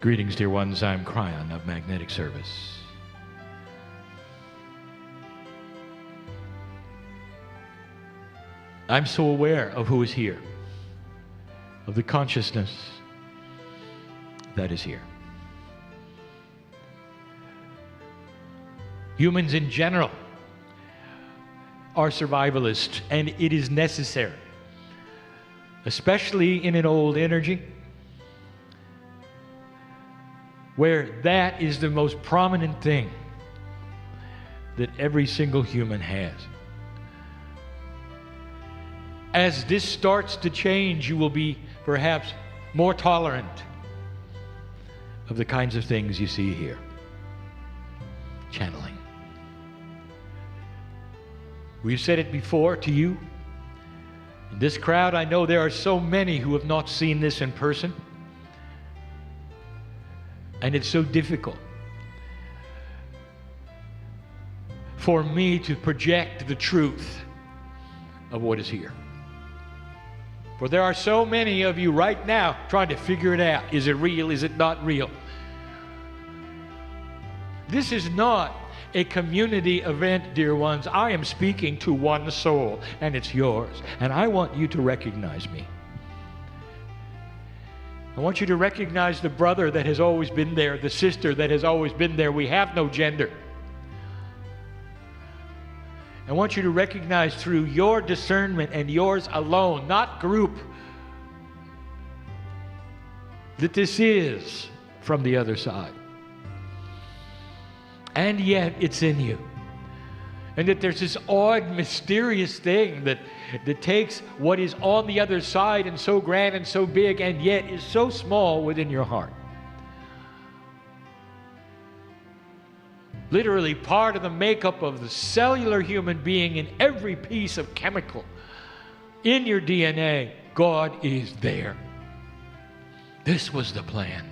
Greetings, dear ones. I'm Kryon of Magnetic Service. I'm so aware of who is here, of the consciousness that is here. Humans in general are survivalists, and it is necessary, especially in an old energy, where that is the most prominent thing that every single human has. As this starts to change, you will be perhaps more tolerant of the kinds of things you see here. Channeling. We've said it before to you. In this crowd, I know there are so many who have not seen this in person. And it's so difficult for me to project the truth of what is here. For there are so many of you right now trying to figure it out. Is it real? Is it not real? This is not a community event, dear ones. I am speaking to one soul, and it's yours. And I want you to recognize me. I want you to recognize the brother that has always been there, the sister that has always been there. We have no gender. I want you to recognize through your discernment and yours alone, not group, that this is from the other side. And yet it's in you. And that there's this odd, mysterious thing that takes what is on the other side and so grand and so big and yet is so small within your heart. Literally part of the makeup of the cellular human being in every piece of chemical in your DNA, God is there. This was the plan.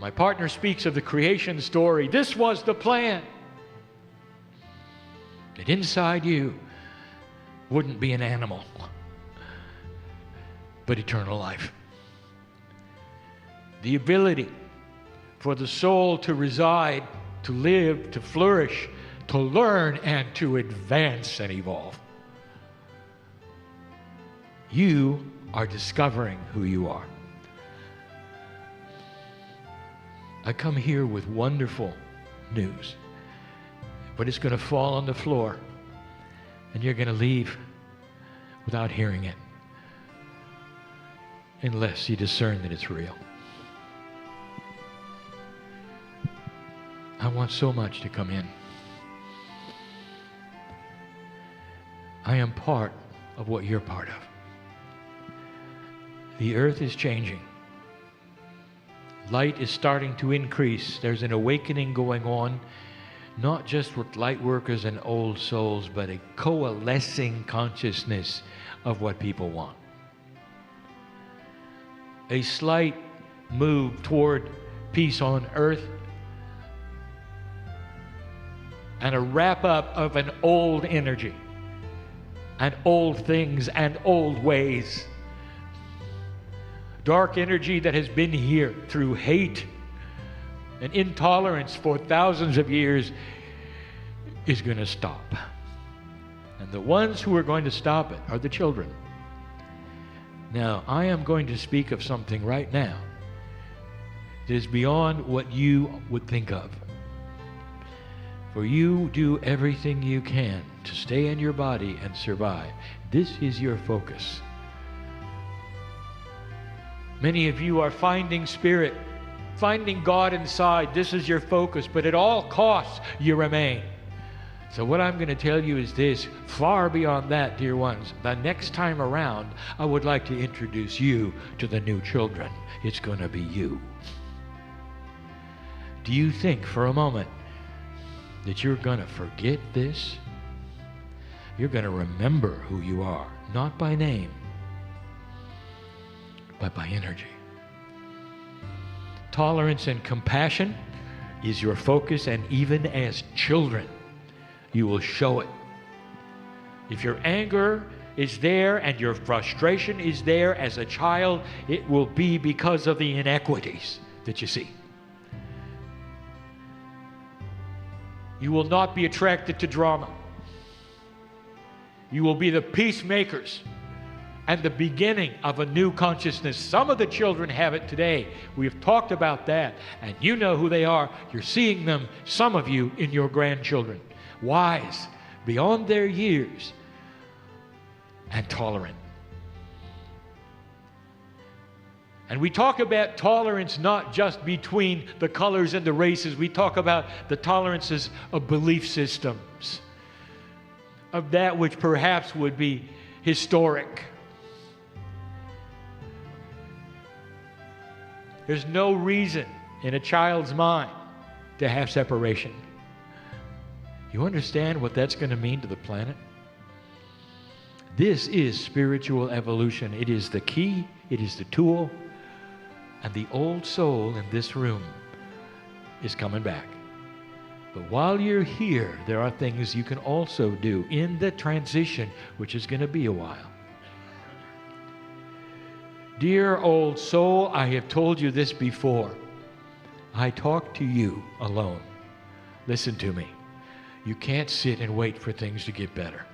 My partner speaks of the creation story. This was the plan. That inside you wouldn't be an animal, but eternal life. The ability for the soul to reside, to live, to flourish, to learn, and to advance and evolve. You are discovering who you are. I come here with wonderful news, but it's going to fall on the floor, and you're going to leave without hearing it, unless you discern that it's real. I want so much to come in. I am part of what you're part of. The earth is changing. Light is starting to increase. There's an awakening going on, not just with light workers and old souls, but a coalescing consciousness of what people want. A slight move toward peace on earth and a wrap-up of an old energy and old things and old ways. Dark energy that has been here through hate and intolerance for thousands of years is going to stop. And the ones who are going to stop it are the children. Now, I am going to speak of something right now that is beyond what you would think of. For you do everything you can to stay in your body and survive. This is your focus. Many of you are finding spirit, finding God inside. This is your focus, but at all costs you remain. So what I'm going to tell you is this: far beyond that, dear ones, the next time around, I would like to introduce you to the new children. It's going to be you. Do you think for a moment that you're going to forget this? You're going to remember who you are, not by name, but by energy. Tolerance and compassion is your focus, and even as children, you will show it. If your anger is there and your frustration is there as a child, it will be because of the inequities that you see. You will not be attracted to drama. You will be the peacemakers and the beginning of a new consciousness. Some of the children have it today. We have talked about that, and you know who they are. You're seeing them, some of you, in your grandchildren. Wise, beyond their years, and tolerant. And we talk about tolerance not just between the colors and the races. We talk about the tolerances of belief systems, of that which perhaps would be historic. There's no reason in a child's mind to have separation. You understand what that's going to mean to the planet? This is spiritual evolution. It is the key, it is the tool, and the old soul in this room is coming back. But while you're here, there are things you can also do in the transition, which is going to be a while. Dear old soul, I have told you this before. I talk to you alone. Listen to me. You can't sit and wait for things to get better.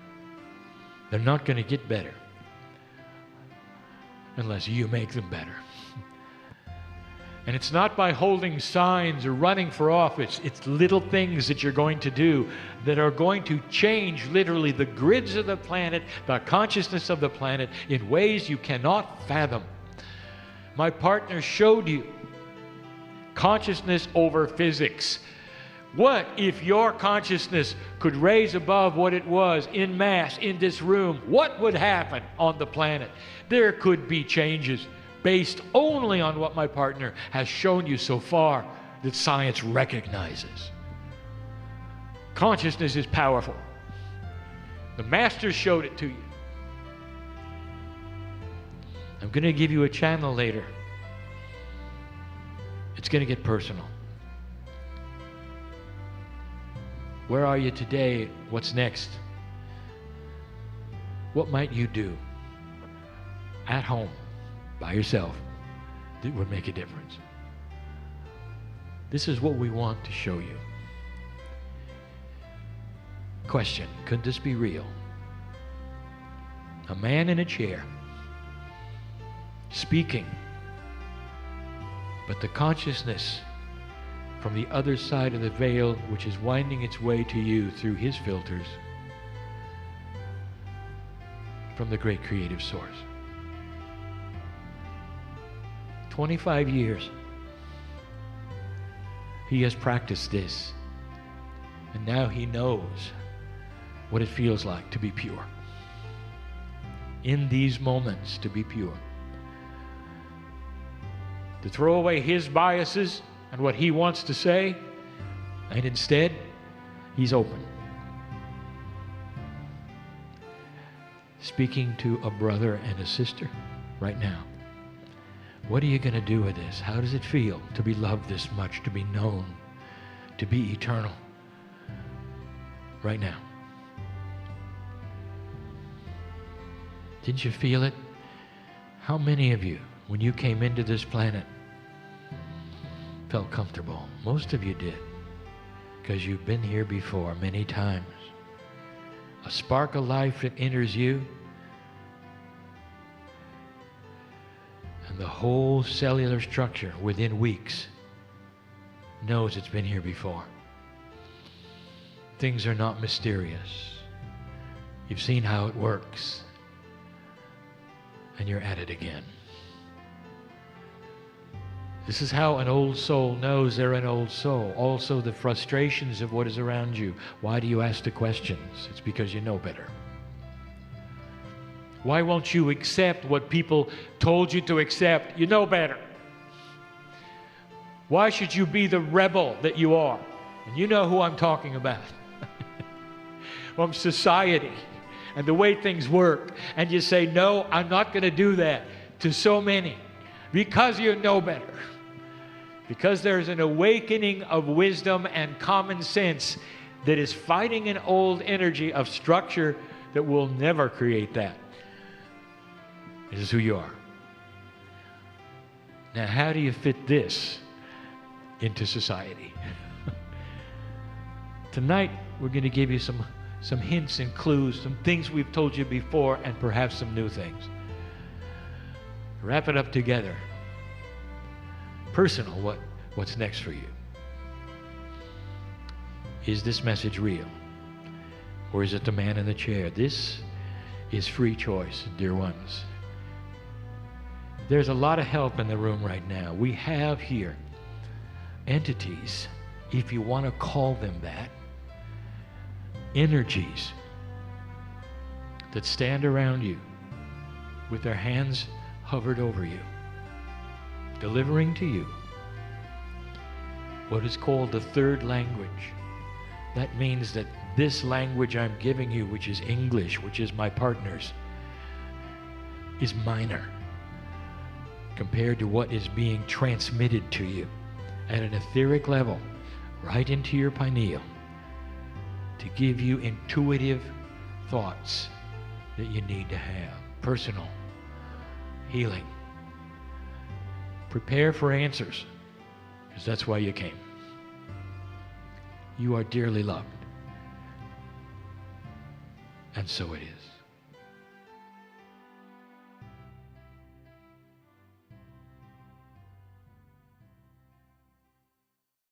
They're not going to get better unless you make them better. And it's not by holding signs or running for office. It's little things that you're going to do that are going to change literally the grids of the planet, the consciousness of the planet in ways you cannot fathom. My partner showed you consciousness over physics. What if your consciousness could raise above what it was in mass in this room? What would happen on the planet? There could be changes based only on what my partner has shown you so far that science recognizes. Consciousness is powerful. The Master showed it to you. I'm going to give you a channel later. It's going to get personal. Where are you today? What's next? What might you do at home by yourself that would make a difference? This is what we want to show you. Question: could this be real? A man in a chair speaking, but the consciousness from the other side of the veil, which is winding its way to you through his filters from the great creative source. 25 years he has practiced this, and now he knows what it feels like to be pure. In these moments, to be pure. To throw away his biases and what he wants to say, and instead, he's open. Speaking to a brother and a sister right now. What are you going to do with this? How does it feel to be loved this much, to be known, to be eternal right now? Didn't you feel it? How many of you, when you came into this planet, felt comfortable? Most of you did, because you've been here before many times. A spark of life that enters you, and the whole cellular structure within weeks knows it's been here before. Things are not mysterious. You've seen how it works, and you're at it again. This is how an old soul knows they're an old soul. Also, the frustrations of what is around you. Why do you ask the questions? It's because you know better. Why won't you accept what people told you to accept? You know better. Why should you be the rebel that you are? And you know who I'm talking about. From society and the way things work. And you say, no, I'm not going to do that to so many. Because you know better. Because there's an awakening of wisdom and common sense that is fighting an old energy of structure that will never create that. This is who you are. Now, how do you fit this into society? Tonight, we're going to give you some hints and clues, some things we've told you before, and perhaps some new things. Wrap it up together. Personal, what's next for you? Is this message real? Or is it the man in the chair? This is free choice, dear ones. There's a lot of help in the room right now. We have here entities, if you want to call them that, energies that stand around you with their hands hovered over you, delivering to you what is called the third language. That means that this language I'm giving you, which is English, which is my partner's, is minor compared to what is being transmitted to you at an etheric level, right into your pineal, to give you intuitive thoughts that you need to have. Personal healing. Prepare for answers, because that's why you came. You are dearly loved. And so it is.